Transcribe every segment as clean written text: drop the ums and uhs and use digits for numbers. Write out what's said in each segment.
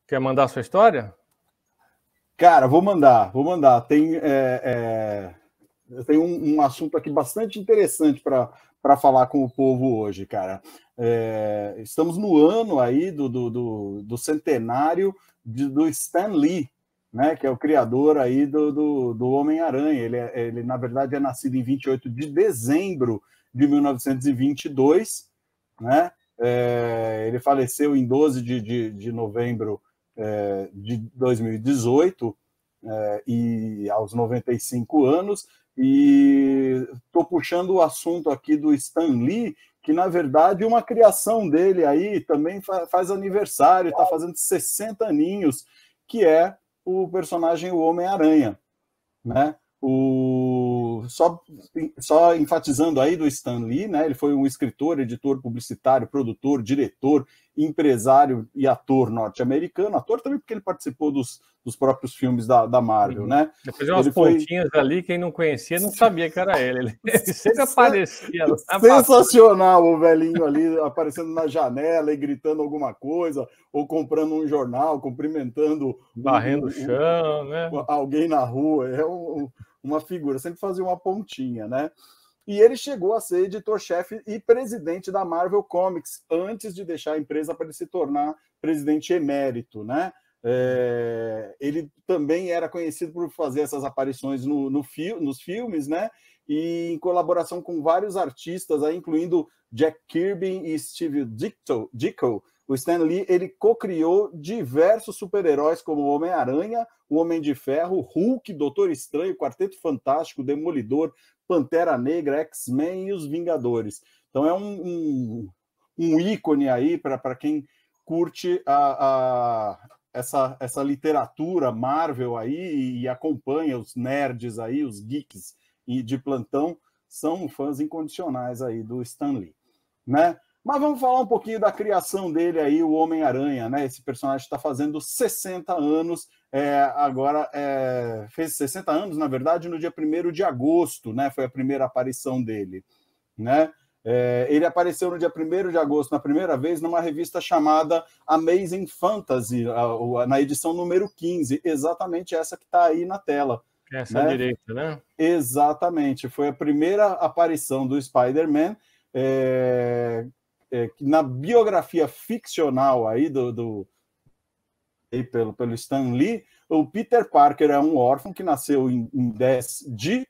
Quer mandar a sua história? Cara, vou mandar. Tem um assunto aqui bastante interessante para falar com o povo hoje, cara. Estamos no ano aí do centenário do Stan Lee, né, que é o criador aí do Homem-Aranha. Ele, na verdade, é nascido em 28 de dezembro de 1922, né? Ele faleceu em 12 de novembro de 2018, e aos 95 anos, e estou puxando o assunto aqui do Stan Lee, que, na verdade, uma criação dele aí também faz aniversário, está fazendo 60 aninhos, que é o personagem o Homem-Aranha, né? Só enfatizando aí do Stan Lee, né? Ele foi um escritor, editor, publicitário, produtor, diretor, empresário e ator norte-americano. Ator também porque ele participou dos próprios filmes da Marvel, né? Depois de umas pontinhas ali, quem não conhecia não sabia que era ele. Ele sempre aparecia lá. Sensacional o velhinho ali aparecendo na janela e gritando alguma coisa, ou comprando um jornal, cumprimentando... Varrendo o chão, né? Alguém na rua. Uma figura, sempre fazia uma pontinha, né? E ele chegou a ser editor-chefe e presidente da Marvel Comics antes de deixar a empresa para ele se tornar presidente emérito, né? Ele também era conhecido por fazer essas aparições nos filmes, né? E em colaboração com vários artistas, aí, incluindo Jack Kirby e Steve Ditko. O Stan Lee, ele co-criou diversos super-heróis como o Homem-Aranha, o Homem de Ferro, Hulk, Doutor Estranho, Quarteto Fantástico, Demolidor, Pantera Negra, X-Men e os Vingadores. Então é um ícone aí para quem curte essa literatura Marvel aí e acompanha os nerds aí, os geeks de plantão, são fãs incondicionais aí do Stan Lee, né? Mas vamos falar um pouquinho da criação dele aí, o Homem-Aranha, né? Esse personagem está fazendo 60 anos, agora fez 60 anos, na verdade, no dia 1º de agosto, né? Foi a primeira aparição dele, né? Ele apareceu no dia 1º de agosto, na primeira vez, numa revista chamada Amazing Fantasy, na edição número 15, exatamente essa que está aí na tela. Essa à direita, né? Exatamente, foi a primeira aparição do Spider-Man, na biografia ficcional aí pelo Stan Lee. O Peter Parker é um órfão que nasceu em 10 de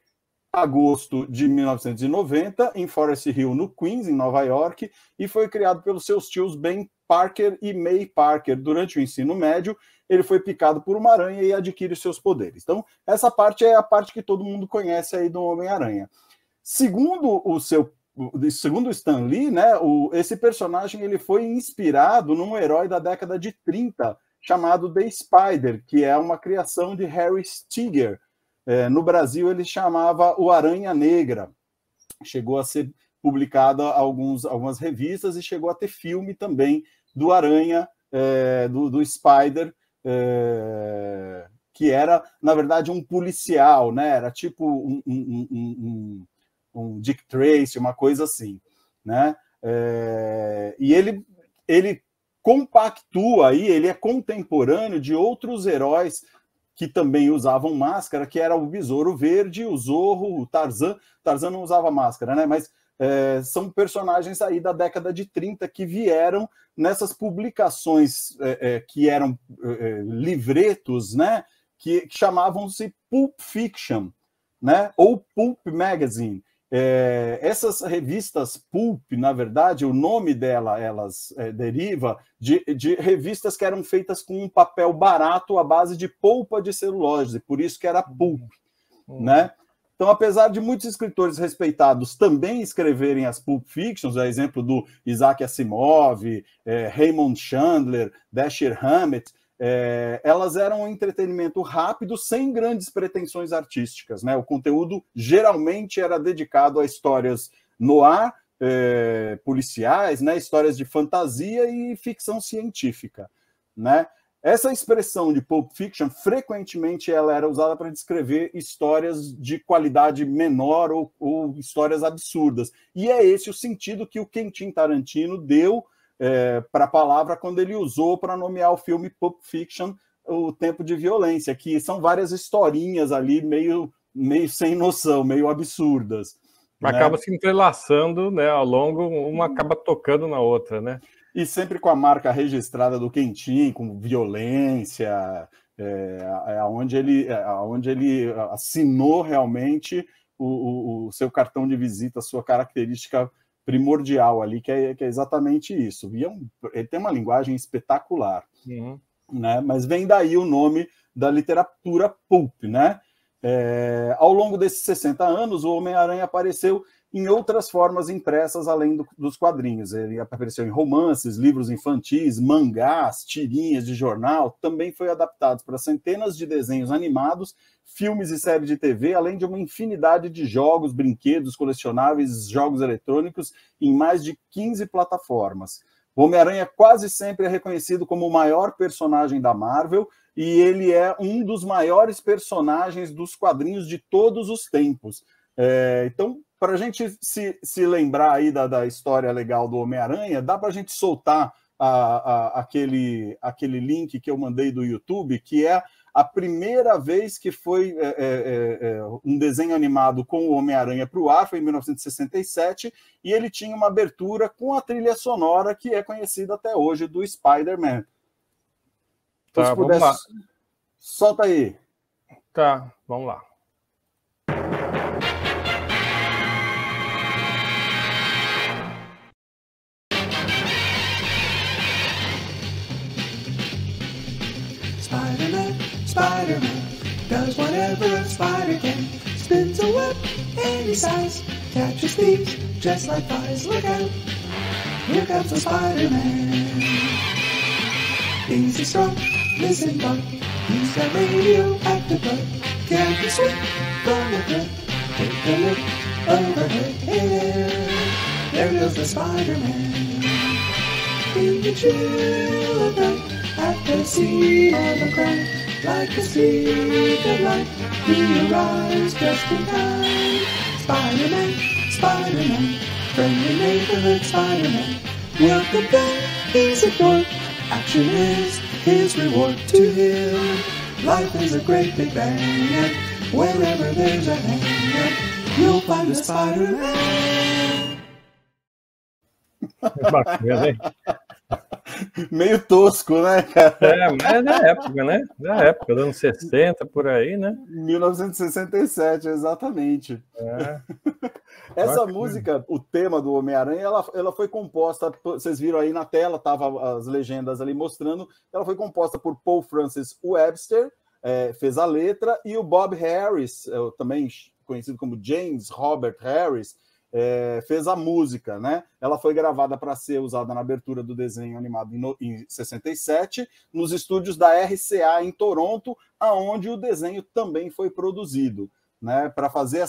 agosto de 1990 em Forest Hill, no Queens, em Nova York, e foi criado pelos seus tios Ben Parker e May Parker. Durante o ensino médio, ele foi picado por uma aranha e adquire seus poderes. Então, essa parte é a parte que todo mundo conhece aí do Homem-Aranha. Segundo o Stan Lee, né, esse personagem ele foi inspirado num herói da década de 30, chamado The Spider, que é uma criação de Harry Stigger. No Brasil, ele chamava o Aranha Negra. Chegou a ser publicado algumas revistas e chegou a ter filme também do Aranha, do Spider, que era, na verdade, um policial, né? Era tipo um Dick Tracy, uma coisa assim, né? E ele compactua aí, ele é contemporâneo de outros heróis que também usavam máscara, que era o Besouro Verde, o Zorro, o Tarzan. Tarzan não usava máscara, né? Mas são personagens aí da década de 30 que vieram nessas publicações que eram livretos, né? Que chamavam-se Pulp Fiction, né? Ou Pulp Magazine. Essas revistas Pulp, na verdade, o nome elas deriva de revistas que eram feitas com um papel barato à base de polpa de celulose, por isso que era Pulp, né? Então, apesar de muitos escritores respeitados também escreverem as Pulp Fictions, a exemplo do Isaac Asimov, Raymond Chandler, Dashiell Hammett, elas eram um entretenimento rápido, sem grandes pretensões artísticas, né? O conteúdo geralmente era dedicado a histórias noir, policiais, né? Histórias de fantasia e ficção científica, né? Essa expressão de Pulp Fiction, frequentemente, ela era usada para descrever histórias de qualidade menor ou histórias absurdas. E é esse o sentido que o Quentin Tarantino deu para a palavra quando ele usou para nomear o filme Pulp Fiction, O Tempo de Violência, que são várias historinhas ali meio sem noção, meio absurdas. Acaba se entrelaçando, né, ao longo, uma acaba tocando na outra, né? E sempre com a marca registrada do Quentin, com violência, onde ele assinou realmente o seu cartão de visita, a sua característica primordial ali, que é exatamente isso. E ele tem uma linguagem espetacular, né? Mas vem daí o nome da literatura pulp, né? Ao longo desses 60 anos, o Homem-Aranha apareceu em outras formas impressas além dos quadrinhos. Ele apareceu em romances, livros infantis, mangás, tirinhas de jornal, também foi adaptado para centenas de desenhos animados, filmes e séries de TV, além de uma infinidade de jogos, brinquedos, colecionáveis, jogos eletrônicos em mais de 15 plataformas. O Homem-Aranha quase sempre é reconhecido como o maior personagem da Marvel, e ele é um dos maiores personagens dos quadrinhos de todos os tempos. Então, para a gente se lembrar aí da história legal do Homem-Aranha, dá para a gente soltar aquele link que eu mandei do YouTube, que é a primeira vez que foi um desenho animado com o Homem-Aranha para o ar, foi em 1967, e ele tinha uma abertura com a trilha sonora que é conhecida até hoje do Spider-Man. Tá, vamos lá. Solta aí. Tá, vamos lá. Spider-Man, Spider-Man, does whatever a spider can. Spins a web any size, catches thieves just like flies. Look out, here comes the Spider-Man. Easy strong, listen bug, he's got radioactive blood. Can't be sweet from a thread, take a look overhead. Hey there goes the Spider-Man. In the chill of night, at the scene of a crime, like a streak of light, he arrives just in time. Spider-Man, Spider-Man, friendly neighborhood Spider-Man. Welcome back, he's ignored. Action is his reward to him. Life is a great big bang, and wherever there's a hand, you'll find a Spider-Man. Bacana, hein? Meio tosco, né, cara? Mas é da época, né? Da época, dos anos 60, por aí, né? 1967, exatamente. Essa música, o tema do Homem-Aranha, ela foi composta, vocês viram aí na tela, tava as legendas ali mostrando, ela foi composta por Paul Francis Webster, fez a letra, e o Bob Harris, também conhecido como James Robert Harris, fez a música, né? Ela foi gravada para ser usada na abertura do desenho animado em 67, nos estúdios da RCA em Toronto, aonde o desenho também foi produzido, né? Para fazer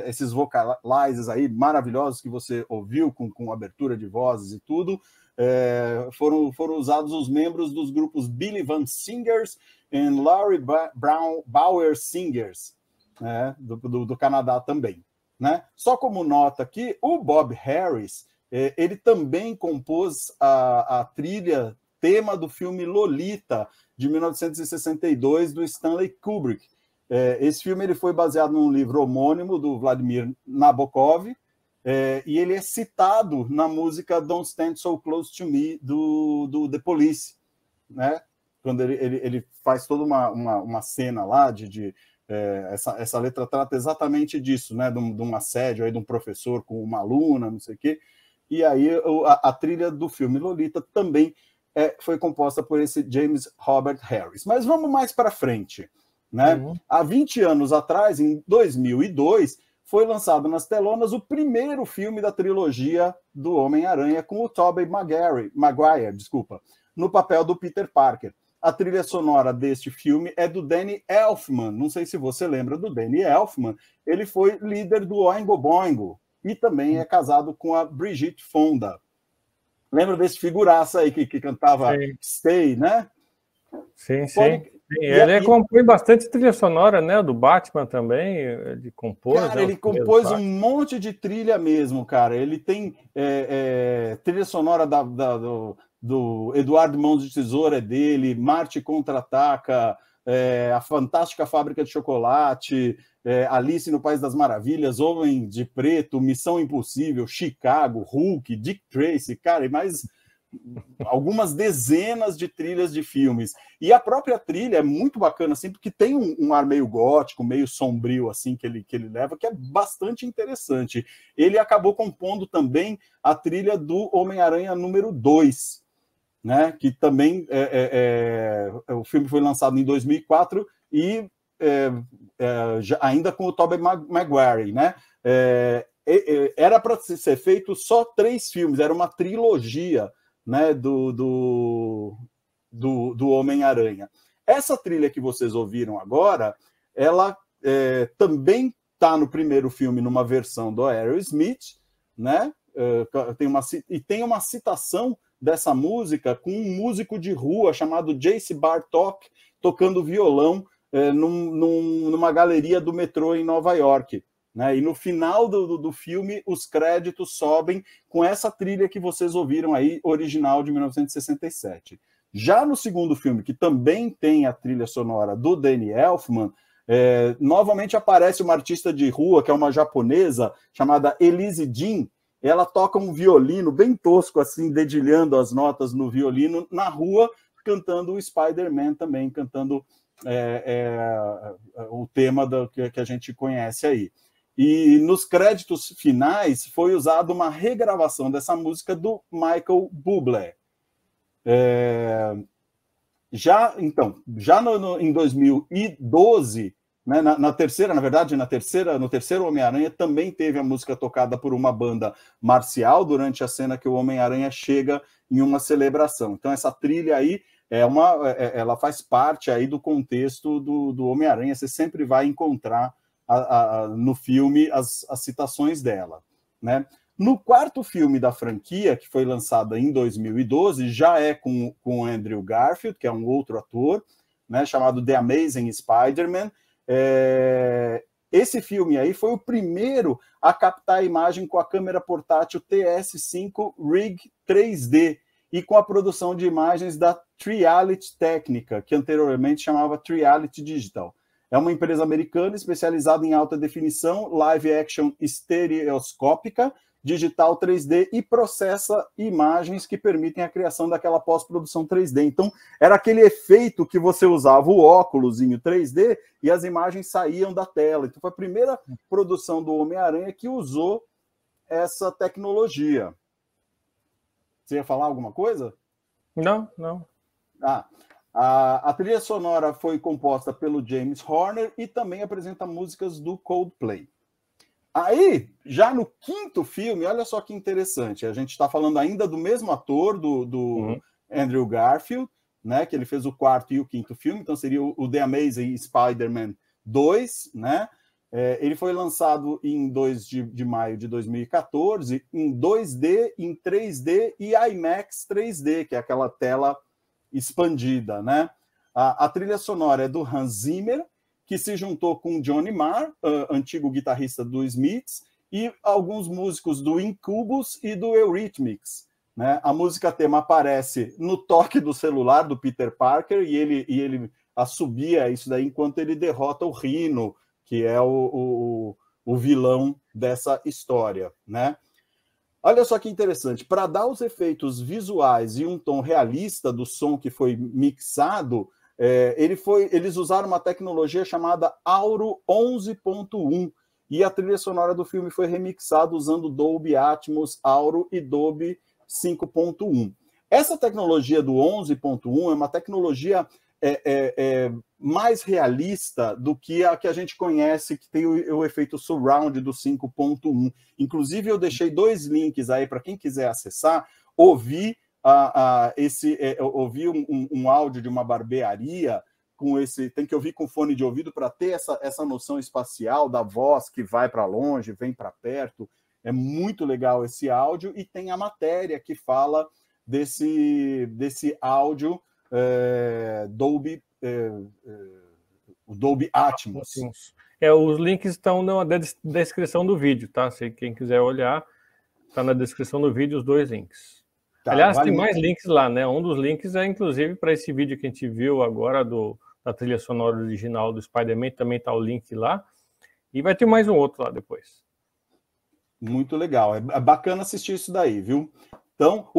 esses vocalizes aí maravilhosos que você ouviu, com abertura de vozes e tudo, foram usados os membros dos grupos Billy Van Singers e Larry Bauer Singers, né? do Canadá também. Né? Só como nota aqui, o Bob Harris, ele também compôs a trilha tema do filme Lolita, de 1962, do Stanley Kubrick. Esse filme ele foi baseado num livro homônimo do Vladimir Nabokov, e ele é citado na música Don't Stand So Close to Me, do The Police, né? Quando ele faz toda uma cena lá essa letra trata exatamente disso, né? De um assédio aí de um professor com uma aluna, não sei o quê. E aí a trilha do filme Lolita também foi composta por esse James Robert Harris. Mas vamos mais para frente, né? Há 20 anos atrás, em 2002, foi lançado nas telonas o primeiro filme da trilogia do Homem-Aranha, com o Tobey Maguire, no papel do Peter Parker. A trilha sonora deste filme é do Danny Elfman. Não sei se você lembra do Danny Elfman. Ele foi líder do Oingo Boingo e também é casado com a Brigitte Fonda. Lembra desse figuraça aí que cantava Stay, né? Sim, sim. Ele compõe bastante trilha sonora, né? Do Batman também, ele compôs. Cara, ele compôs um monte de trilha mesmo, cara. Ele tem trilha sonora do Eduardo Mãos de Tesoura é dele, Marte Contra-Ataca, A Fantástica Fábrica de Chocolate, Alice no País das Maravilhas, Homem de Preto, Missão Impossível, Chicago, Hulk, Dick Tracy, cara, e mais algumas dezenas de trilhas de filmes. E a própria trilha é muito bacana, assim, porque tem um ar meio gótico, meio sombrio, assim, que ele leva, que é bastante interessante. Ele acabou compondo também a trilha do Homem-Aranha número 2, né, que também o filme foi lançado em 2004 e ainda com o Tobey Maguire, né? Era para ser feito só 3 filmes, era uma trilogia, né, do Homem-Aranha. Essa trilha que vocês ouviram agora, ela também está no primeiro filme numa versão do Aerosmith, né? Tem uma citação dessa música com um músico de rua chamado Jace Bartok tocando violão numa galeria do metrô em Nova York, né? E no final do filme os créditos sobem com essa trilha que vocês ouviram aí, original de 1967. Já no segundo filme, que também tem a trilha sonora do Danny Elfman, novamente aparece uma artista de rua, que é uma japonesa, chamada Elise Jean. Ela toca um violino bem tosco, assim, dedilhando as notas no violino, na rua, cantando o Spider-Man também, cantando o tema que a gente conhece aí. E nos créditos finais foi usada uma regravação dessa música do Michael Bublé. Em 2012, né, no terceiro Homem-Aranha também teve a música tocada por uma banda marcial durante a cena que o Homem-Aranha chega em uma celebração. Então essa trilha aí ela faz parte aí do contexto do Homem-Aranha. Você sempre vai encontrar no filme as citações dela, né? No quarto filme da franquia, que foi lançado em 2012, já é com o Andrew Garfield, que é um outro ator, né, chamado The Amazing Spider-Man. Esse filme aí foi o primeiro a captar a imagem com a câmera portátil TS5 Rig 3D e com a produção de imagens da Triality Técnica, que anteriormente chamava Triality Digital. É uma empresa americana especializada em alta definição, live action estereoscópica, digital 3D e processa imagens que permitem a criação daquela pós-produção 3D. Então, era aquele efeito que você usava o óculosinho 3D e as imagens saíam da tela. Então, foi a primeira produção do Homem-Aranha que usou essa tecnologia. Você ia falar alguma coisa? Não. A trilha sonora foi composta pelo James Horner e também apresenta músicas do Coldplay. Aí, já no quinto filme, olha só que interessante, a gente está falando ainda do mesmo ator, do Andrew Garfield, né, que ele fez o quarto e o quinto filme, então seria o The Amazing Spider-Man 2, né? Ele foi lançado em 2 de maio de 2014, em 2D, em 3D e IMAX 3D, que é aquela tela expandida, né? A trilha sonora é do Hans Zimmer, que se juntou com Johnny Marr, antigo guitarrista do Smiths, e alguns músicos do Incubus e do Eurythmics, né? A música tema aparece no toque do celular do Peter Parker e ele assobia isso daí enquanto ele derrota o Rhino, que é o vilão dessa história, né? Olha só que interessante, para dar os efeitos visuais e um tom realista do som que foi mixado, eles usaram uma tecnologia chamada Auro 11.1 e a trilha sonora do filme foi remixada usando Dolby Atmos, Auro e Dolby 5.1. Essa tecnologia do 11.1 é uma tecnologia mais realista do que a que a gente conhece, que tem o efeito surround do 5.1. Inclusive, eu deixei 2 links aí para quem quiser acessar, ouvir um áudio de uma barbearia com esse, tem que ouvir com fone de ouvido para ter essa noção espacial da voz que vai para longe, vem para perto. É muito legal esse áudio e tem a matéria que fala desse áudio Dolby o Dolby Atmos. Os links estão na descrição do vídeo, tá? Se quem quiser olhar, está na descrição do vídeo os 2 links. Tá, aliás, tem mais links lá, né? Um dos links é, inclusive, para esse vídeo que a gente viu agora da trilha sonora original do Spider-Man, também está o link lá. E vai ter mais um outro lá depois. Muito legal. É bacana assistir isso daí, viu? Então,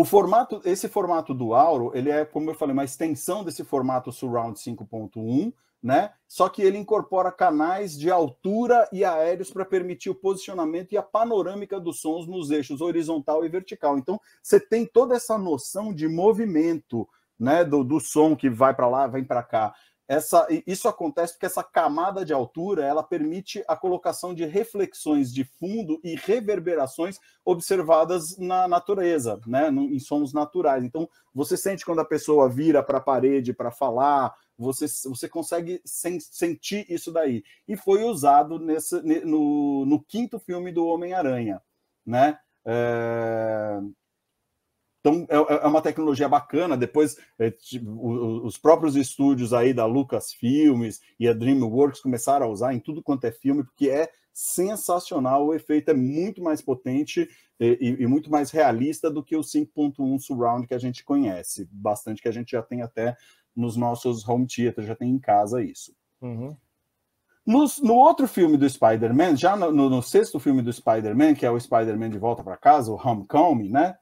esse formato do Auro, ele é, como eu falei, uma extensão desse formato Surround 5.1, né? Só que ele incorpora canais de altura e aéreos para permitir o posicionamento e a panorâmica dos sons nos eixos horizontal e vertical. Então, você tem toda essa noção de movimento, né, do som que vai para lá, vem para cá. Isso acontece porque essa camada de altura ela permite a colocação de reflexões de fundo e reverberações observadas na natureza, né, em sons naturais. Então, você sente quando a pessoa vira para a parede para falar, você consegue sentir isso daí. E foi usado no 5º filme do Homem-Aranha, né? Então, é uma tecnologia bacana. Depois, os próprios estúdios aí da Lucasfilmes e a DreamWorks começaram a usar em tudo quanto é filme, porque é sensacional. O efeito é muito mais potente e muito mais realista do que o 5.1 Surround que a gente conhece. Bastante, que a gente já tem até nos nossos home theaters, já tem em casa isso. Uhum. No outro filme do Spider-Man, já no 6º filme do Spider-Man, que é o Spider-Man de Volta para Casa, o Homecoming, né?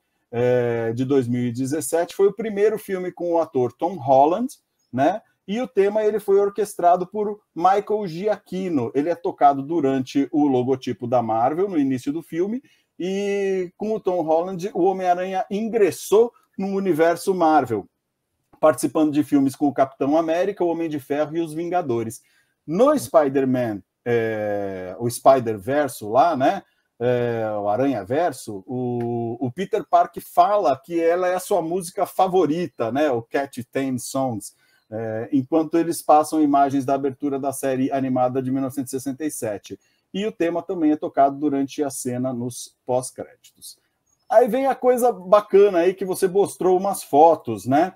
De 2017, foi o primeiro filme com o ator Tom Holland, né? E o tema ele foi orquestrado por Michael Giacchino. Ele é tocado durante o logotipo da Marvel, no início do filme, e com o Tom Holland, o Homem-Aranha ingressou no universo Marvel, participando de filmes com o Capitão América, o Homem de Ferro e os Vingadores. No Spider-Man, o Spider-Verso lá, né? O Aranha-Verso, o Peter Parker fala que ela é a sua música favorita, né? O Cat Theme Songs, enquanto eles passam imagens da abertura da série animada de 1967. E o tema também é tocado durante a cena nos pós-créditos. Aí vem a coisa bacana aí que você mostrou umas fotos, né?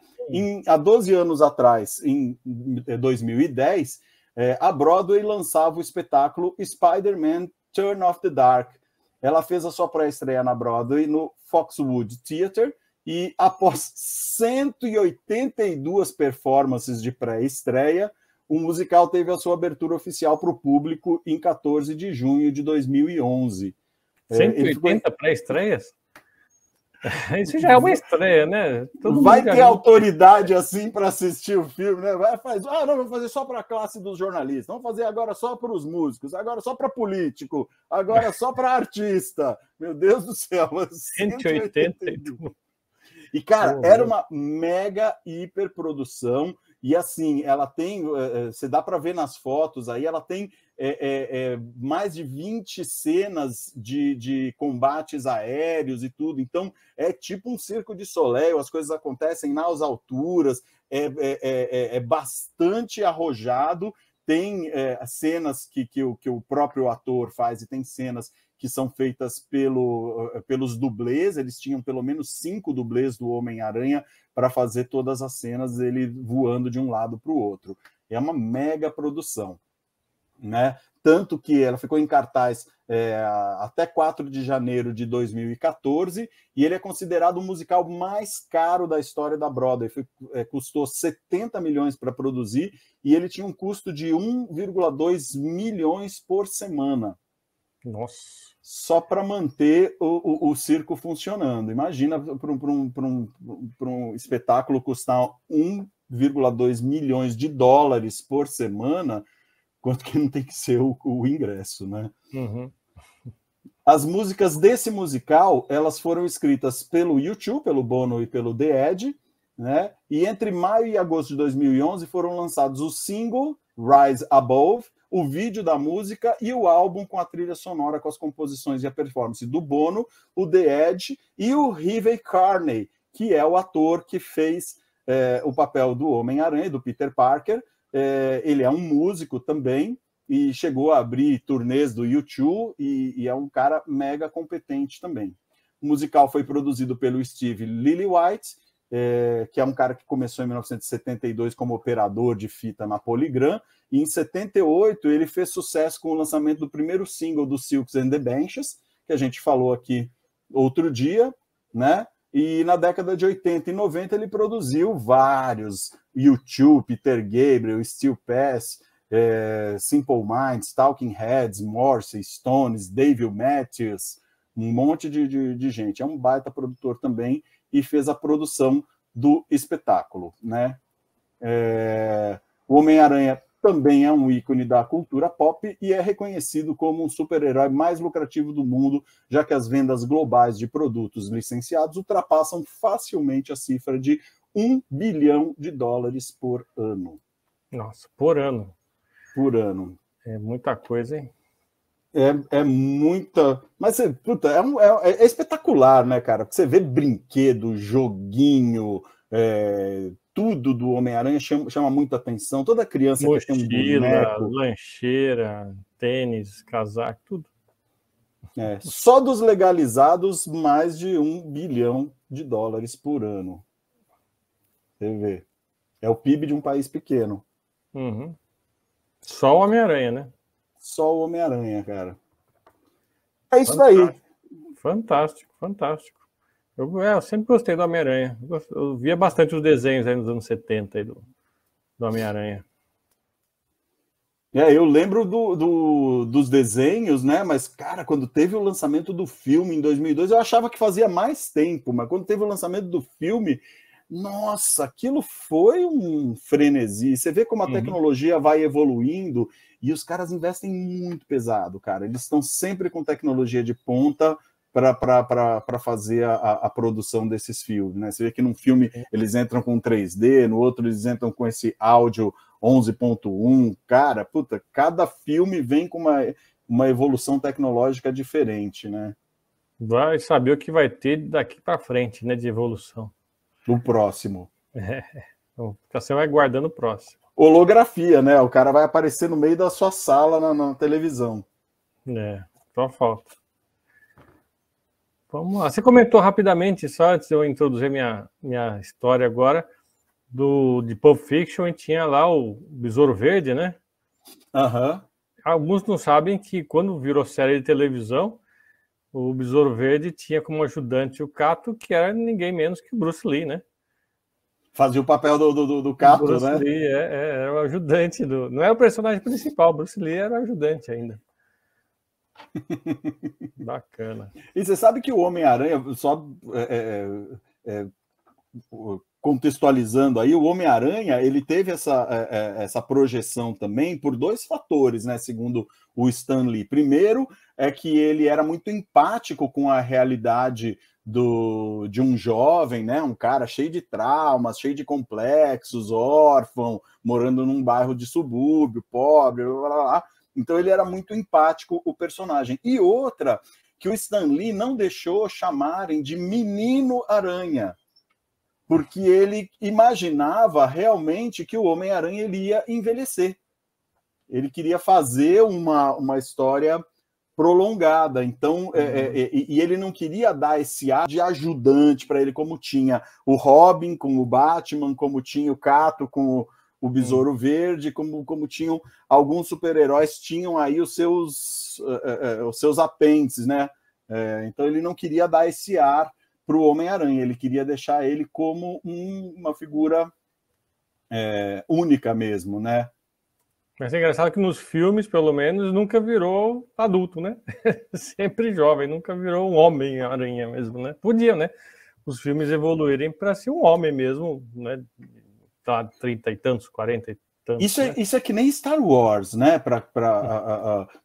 Há 12 anos atrás, em 2010, a Broadway lançava o espetáculo Spider-Man Turn of the Dark. Ela fez a sua pré-estreia na Broadway no Foxwoods Theatre e, após 182 performances de pré-estreia, o musical teve a sua abertura oficial para o público em 14 de junho de 2011. 180 pré-estreias? Isso já é uma estreia, né? Vai ter autoridade assim para assistir o filme, né? Não, vamos fazer só para a classe dos jornalistas, vamos fazer agora só para os músicos, agora só para político, agora só para artista. Meu Deus do céu, 182. E, cara, era uma mega hiperprodução. E assim, ela tem, você dá para ver nas fotos aí, ela tem mais de 20 cenas de combates aéreos e tudo. Então, é tipo um circo de Soleil, as coisas acontecem nas alturas, é bastante arrojado. Tem cenas que o próprio ator faz e tem cenas que são feitas pelos dublês. Eles tinham pelo menos 5 dublês do Homem-Aranha para fazer todas as cenas dele voando de um lado para o outro. É uma mega produção, né? Tanto que ela ficou em cartaz até 4 de janeiro de 2014, e ele é considerado o musical mais caro da história da Broadway. Custou 70 milhões para produzir, e ele tinha um custo de 1,2 milhões por semana. Nossa! Só para manter o circo funcionando. Imagina para um espetáculo custar 1,2 milhões de dólares por semana, quanto que não tem que ser o ingresso, né? Uhum. As músicas desse musical, elas foram escritas pelo U2, pelo Bono e pelo The Edge, né? E entre maio e agosto de 2011 foram lançados o single Rise Above, o vídeo da música e o álbum com a trilha sonora, com as composições e a performance do Bono, o The Edge e o Harvey Carney, que é o ator que fez o papel do Homem-Aranha, do Peter Parker. Ele é um músico também e chegou a abrir turnês do U2 e é um cara mega competente também. O musical foi produzido pelo Steve Lillywhite, que é um cara que começou em 1972 como operador de fita na Polygram, e em 78 ele fez sucesso com o lançamento do primeiro single do Silks and the Benches, que a gente falou aqui outro dia, né? E na década de 80 e 90 ele produziu vários, U2, Peter Gabriel, Steel Pass, Simple Minds, Talking Heads, Morrissey, Stones, Dave Matthews, um monte de gente. É um baita produtor também e fez a produção do espetáculo, né? O Homem-Aranha também é um ícone da cultura pop e é reconhecido como um super-herói mais lucrativo do mundo, já que as vendas globais de produtos licenciados ultrapassam facilmente a cifra de $1 bilhão por ano. Nossa, por ano. Por ano. É muita coisa, hein? É muita... Mas, puta, é espetacular, né, cara? Você vê brinquedo, joguinho... tudo do Homem-Aranha chama muita atenção. Toda criança mochila, que tem um boneco... lancheira, tênis, casaco, tudo. Só dos legalizados, mais de $1 bilhão por ano. Você vê. É o PIB de um país pequeno. Uhum. Só o Homem-Aranha, né? Só o Homem-Aranha, cara. É isso aí. Fantástico, fantástico. Eu sempre gostei do Homem-Aranha. Eu via bastante os desenhos aí nos anos 70 aí do Homem-Aranha. Eu lembro dos desenhos, né? Mas, cara, quando teve o lançamento do filme em 2002, eu achava que fazia mais tempo, mas quando teve o lançamento do filme, nossa, aquilo foi um frenesi. Você vê como a tecnologia vai evoluindo e os caras investem muito pesado, cara. Eles estão sempre com tecnologia de ponta para fazer a produção desses filmes, né? Você vê que num filme eles entram com 3D, no outro eles entram com esse áudio 11.1. Cara, puta, cada filme vem com uma evolução tecnológica diferente, né? Vai saber o que vai ter daqui para frente, né, de evolução. O próximo. Então, você vai guardando o próximo. Holografia, né? O cara vai aparecer no meio da sua sala na televisão. Só falta. Vamos lá. Você comentou rapidamente, só antes de eu introduzir minha história agora, de Pulp Fiction, e tinha lá o Besouro Verde, né? Alguns não sabem que quando virou série de televisão, o Besouro Verde tinha como ajudante o Kato, que era ninguém menos que o Bruce Lee, né? Fazia o papel do Kato, Bruce né? Lee era o ajudante não é o personagem principal, o Bruce Lee era o ajudante ainda. Bacana. E você sabe que o Homem-Aranha, só contextualizando aí, o Homem-Aranha ele teve essa projeção também por dois fatores, né? Segundo o Stan Lee. Primeiro é que ele era muito empático com a realidade de um jovem, né? Um cara cheio de traumas, cheio de complexos, órfão, morando num bairro de subúrbio, pobre, blá, blá, blá. Então ele era muito empático, o personagem. E outra, que o Stan Lee não deixou chamarem de Menino Aranha, porque ele imaginava realmente que o Homem-Aranha ele ia envelhecer. Ele queria fazer uma história prolongada, então e ele não queria dar esse ar de ajudante para ele, como tinha o Robin com o Batman, como tinha o Kato com o Besouro Verde, como tinham alguns super-heróis, tinham aí os seus apêndices, né? Então ele não queria dar esse ar para o Homem-Aranha, ele queria deixar ele como uma figura única mesmo, né? Mas é engraçado que nos filmes, pelo menos, nunca virou adulto, né? Sempre jovem, nunca virou um Homem-Aranha mesmo, né? Podia, né? Os filmes evoluírem para ser um homem mesmo, né? Tá, 30 e tantos, 40 e tantos. Isso é que nem Star Wars, né?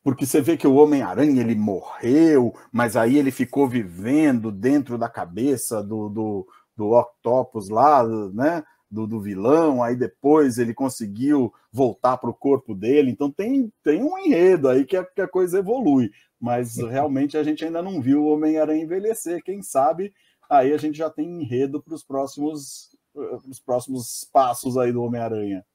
Porque você vê que o Homem-Aranha ele morreu, mas aí ele ficou vivendo dentro da cabeça do Octopus lá, né? Do vilão, aí depois ele conseguiu voltar para o corpo dele, então tem um enredo aí que a coisa evolui, mas realmente a gente ainda não viu o Homem-Aranha envelhecer, quem sabe aí a gente já tem enredo para os próximos passos aí do Homem-Aranha.